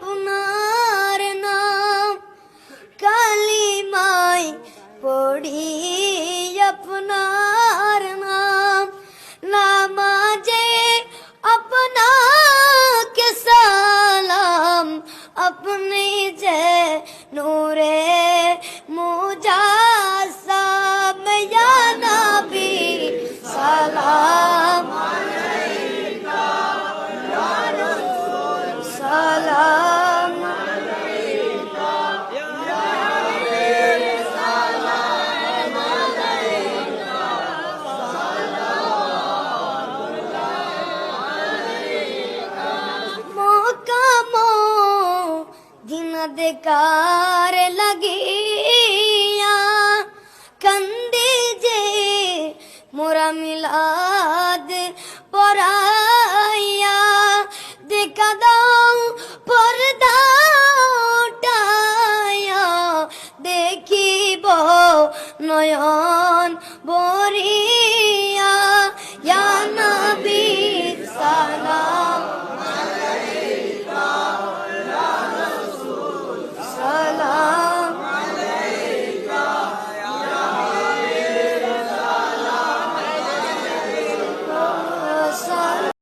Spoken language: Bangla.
আপনার নাম, কালিমায় পড়ি আপনার নাম, নামাজে আপনাকে সালাম, আপনি যে নূরে মুজাসসাম, ইয়া নবী সালাম আলাইকা, ইয়া রাসূল সালাম আলাইকা, ইয়া নবী সালাম আলাইকা, মোকামো দিন দেকার লাগিয়া, কান্দে যে মোরা মিলাদ পরাইয়া, দেখা দাও পর্দা উঠাইয়া, দেখিব নয়ন বরি